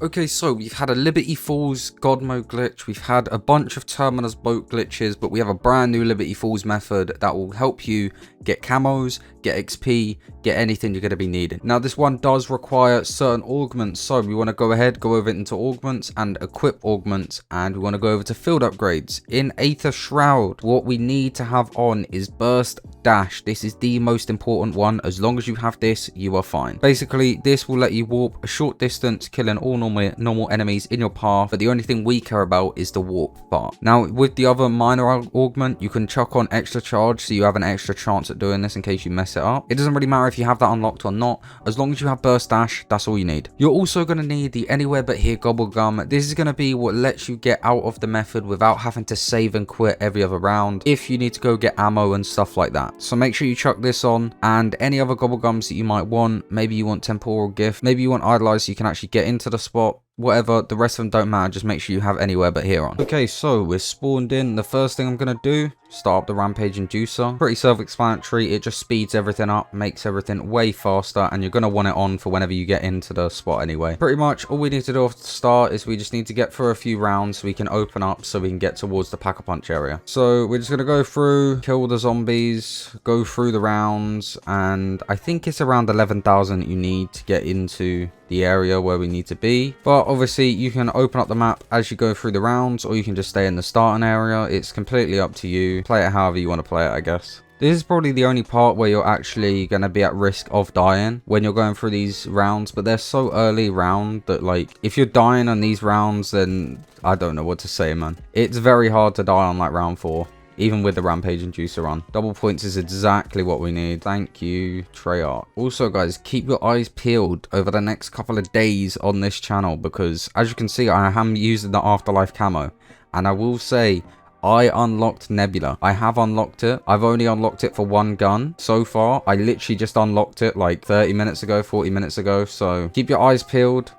Okay, so we've had a Liberty Falls God mode glitch, we've had a bunch of Terminus boat glitches, but we have a brand new Liberty Falls method that will help you get camos, get XP, get anything you're going to be needing. Now this one does require certain augments, so we want to go ahead, go over into augments and equip augments, and we want to go over to field upgrades. In Aether Shroud, what we need to have on is burst dash. This is the most important one. As long as you have this, you are fine. Basically, this will let you warp a short distance, killing all normal enemies in your path, but the only thing we care about is the warp part. Now with the other minor augment, you can chuck on extra charge, so you have an extra chance at doing this in case you mess it up. It doesn't really matter if you have that unlocked or not, as long as you have burst dash, that's all you need. You're also going to need the anywhere but here gobble gum. This is going to be what lets you get out of the method without having to save and quit every other round if you need to go get ammo and stuff like that. So make sure you chuck this on, and any other gobble gums that you might want. Maybe you want temporal gift, maybe you want idolize so you can actually get into the spot. Whatever, the rest of them don't matter, just make sure you have anywhere but here on. Okay, so we're spawned in. The first thing I'm gonna do, start up the rampage inducer. Pretty self-explanatory. It just speeds everything up, makes everything way faster, and you're gonna want it on for whenever you get into the spot anyway. Pretty much all we need to do off the start is we just need to get through a few rounds so we can open up, so we can get towards the pack-a-punch area. So we're just gonna go through, kill the zombies, go through the rounds, and I think it's around 11,000 you need to get into the area where we need to be. But obviously you can open up the map as you go through the rounds, or you can just stay in the starting area. It's completely up to you. Play it however you want to play it, I guess. This is probably the only part where you're actually going to be at risk of dying when you're going through these rounds, but they're so early round that, like, if you're dying on these rounds, then I don't know what to say, man. It's very hard to die on like round 4. Even with the rampage inducer on. Double points is exactly what we need. Thank you, Treyarch. Also, guys, keep your eyes peeled over the next couple of days on this channel, because as you can see, I am using the Afterlife camo. And I will say, I unlocked Nebula. I have unlocked it. I've only unlocked it for one gun so far. I literally just unlocked it like 30 minutes ago, 40 minutes ago. So keep your eyes peeled.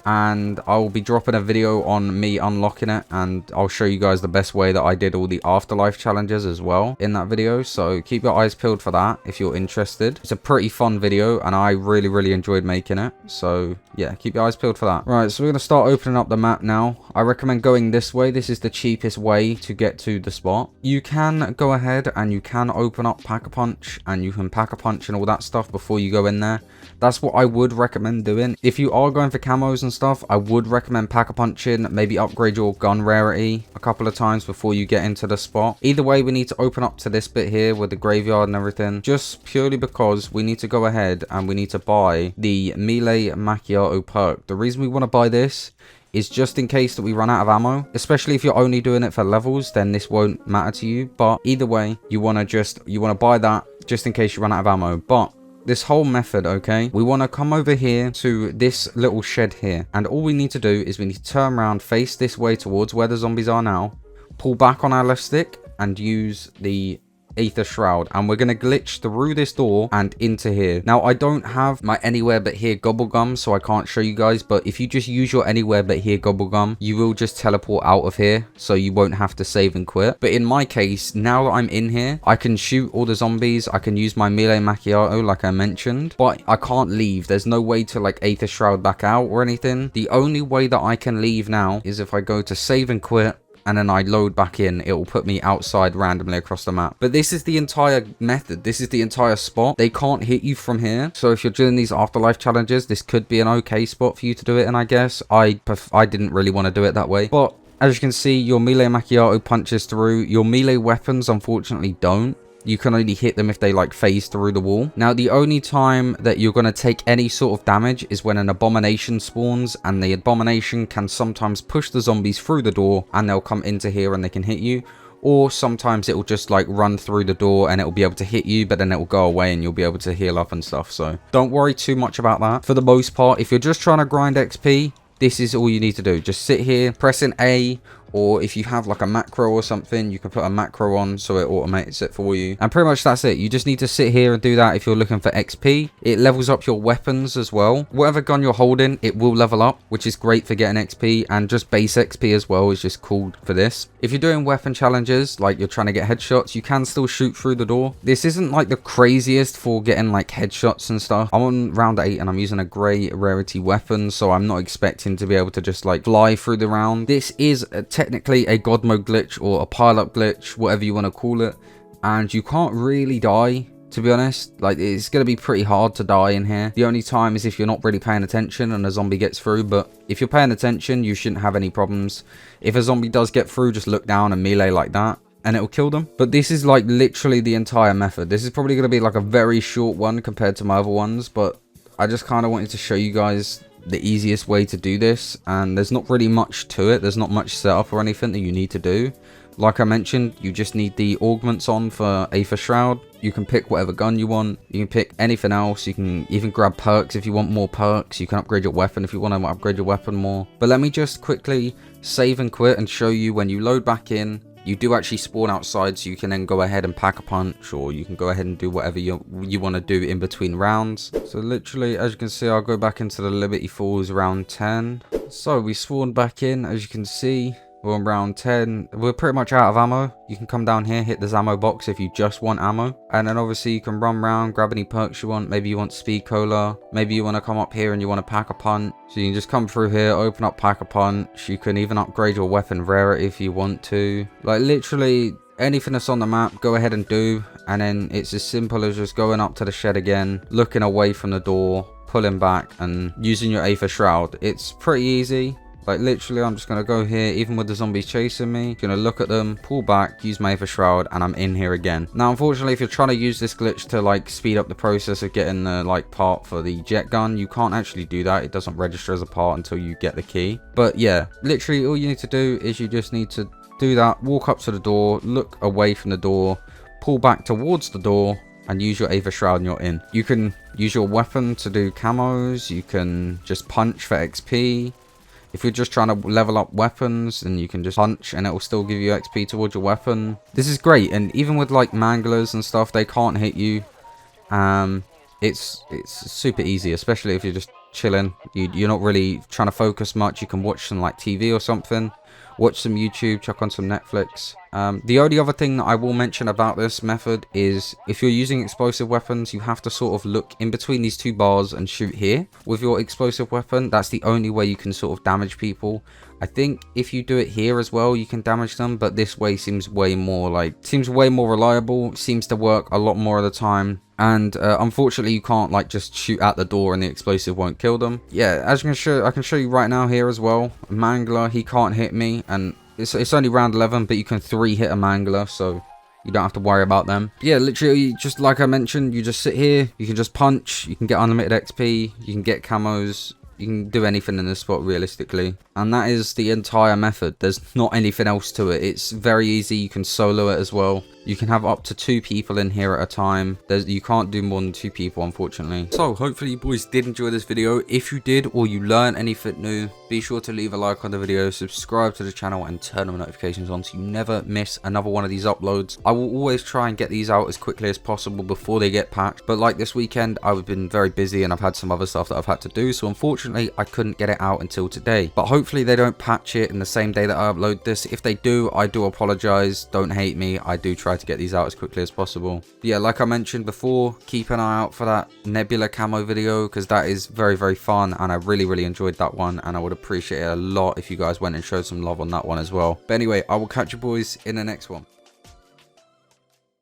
And I will be dropping a video on me unlocking it, and I'll show you guys the best way that I did all the Afterlife challenges as well in that video. So keep your eyes peeled for that if you're interested. It's a pretty fun video and I really enjoyed making it. So yeah, keep your eyes peeled for that. Right, so we're going to start opening up the map now. I recommend going this way. This is the cheapest way to get to the spot. You can go ahead and you can open up Pack-a-Punch, and you can Pack-a-Punch and all that stuff before you go in there. That's what I would recommend doing. If you are going for camos and stuff, I would recommend Pack-a-Punching. Maybe upgrade your gun rarity a couple of times before you get into the spot. Either way, we need to open up to this bit here with the graveyard and everything, just purely because we need to go ahead and we need to buy the melee macchiato perk. The reason we want to buy this is just in case that we run out of ammo, especially if you're only doing it for levels, then this won't matter to you. But either way, you want to buy that just in case you run out of ammo. But this whole method, okay, we want to come over here to this little shed here, and all we need to do is we need to turn around, face this way towards where the zombies are now, pull back on our left stick and use the Aether Shroud, and we're going to glitch through this door and into here. Now I don't have my anywhere but here gobble gum, so I can't show you guys, but if you just use your anywhere but here gobble gum, you will just teleport out of here, so you won't have to save and quit. But in my case, now that I'm in here, I can shoot all the zombies, I can use my melee macchiato like I mentioned, but I can't leave. There's no way to like Aether Shroud back out or anything. The only way that I can leave now is if I go to save and quit, and then I load back in. It will put me outside randomly across the map. But this is the entire method. This is the entire spot. They can't hit you from here. So if you're doing these Afterlife challenges, this could be an okay spot for you to do it in, I guess. I didn't really want to do it that way. But as you can see, your melee macchiato punches through. Your melee weapons, unfortunately, don't. You can only hit them if they like phase through the wall. Now, the only time that you're going to take any sort of damage is when an abomination spawns, and the abomination can sometimes push the zombies through the door and they'll come into here and they can hit you. Or sometimes it will just like run through the door and it will be able to hit you, but then it will go away and you'll be able to heal up and stuff. So don't worry too much about that. For the most part, if you're just trying to grind XP, this is all you need to do. Just sit here, pressing A or if you have like a macro or something, you can put a macro on so it automates it for you. And pretty much that's it. You just need to sit here and do that if you're looking for XP. It levels up your weapons as well. Whatever gun you're holding, it will level up, which is great for getting XP, and just base XP as well is just cool for this. If you're doing weapon challenges, like you're trying to get headshots, you can still shoot through the door. This isn't like the craziest for getting like headshots and stuff. I'm on round 8 and I'm using a grey rarity weapon, so I'm not expecting to be able to just like fly through the round. This is technically a god mode glitch or a pile-up glitch, whatever you want to call it, and you can't really die, to be honest. Like, it's going to be pretty hard to die in here. The only time is if you're not really paying attention and a zombie gets through, but if you're paying attention, you shouldn't have any problems. If a zombie does get through, just look down and melee like that, and it will kill them. But this is like literally the entire method. This is probably going to be like a very short one compared to my other ones, but I just kind of wanted to show you guys the easiest way to do this, and there's not really much to it. There's not much setup or anything that you need to do. Like I mentioned, you just need the augments on for Aether Shroud. You can pick whatever gun you want. You can pick anything else. You can even grab perks if you want more perks. You can upgrade your weapon if you want to upgrade your weapon more. But let me just quickly save and quit and show you when you load back in. You do actually spawn outside, so you can then go ahead and pack a punch, or you can go ahead and do whatever you want to do in between rounds. So literally, as you can see, I'll go back into the Liberty Falls round 10. So we spawned back in, as you can see. We're on round 10. We're pretty much out of ammo. You can come down here, hit this ammo box if you just want ammo. And then obviously you can run around, grab any perks you want. Maybe you want speed cola. Maybe you want to come up here and you want to pack a punch. So you can just come through here, open up pack a punch. You can even upgrade your weapon rarity if you want to. Like literally anything that's on the map, go ahead and do. And then it's as simple as just going up to the shed again, looking away from the door, pulling back and using your Aether Shroud. It's pretty easy. Like literally, I'm just going to go here, even with the zombies chasing me. Going to look at them, pull back, use my Aether Shroud, and I'm in here again. Now, unfortunately, if you're trying to use this glitch to like speed up the process of getting the like part for the jet gun, you can't actually do that. It doesn't register as a part until you get the key. But yeah, literally all you need to do is you just need to do that, walk up to the door, look away from the door, pull back towards the door, and use your Aether Shroud and you're in. You can use your weapon to do camos. You can just punch for XP. If you're just trying to level up weapons, then you can just punch and it will still give you XP towards your weapon. This is great, and even with like manglers and stuff, they can't hit you. It's super easy, especially if you're just chilling. You're not really trying to focus much. You can watch some like TV or something, watch some YouTube, chuck on some Netflix. The only other thing that I will mention about this method is if you're using explosive weapons, you have to sort of look in between these two bars and shoot here with your explosive weapon. That's the only way you can sort of damage people. I think if you do it here as well, you can damage them, but this way seems way more reliable, seems to work a lot more of the time. And unfortunately, you can't like just shoot at the door and the explosive won't kill them. Yeah, as you can show, I can show you right now here as well. A mangler, he can't hit me, and it's only round 11, but you can 3-hit a mangler, so you don't have to worry about them. Yeah, literally, just like I mentioned, you just sit here, you can just punch, you can get unlimited XP, you can get camos, you can do anything in this spot realistically. And that is the entire method. There's not anything else to it. It's very easy. You can solo it as well. You can have up to 2 people in here at a time. You can't do more than 2 people, unfortunately. So hopefully you boys did enjoy this video. If you did, or you learned anything new, be sure to leave a like on the video, subscribe to the channel, and turn on notifications on so you never miss another one of these uploads. I will always try and get these out as quickly as possible before they get patched. But like this weekend, I've been very busy and I've had some other stuff that I've had to do. So unfortunately, I couldn't get it out until today. But hopefully they don't patch it in the same day that I upload this. If they do, I do apologize. Don't hate me. I do try to get these out as quickly as possible. But yeah, like I mentioned before, keep an eye out for that Nebula Camo video, because that is very, very fun, and I really enjoyed that one, and I would appreciate it a lot if you guys went and showed some love on that one as well. But anyway, I will catch you boys in the next one.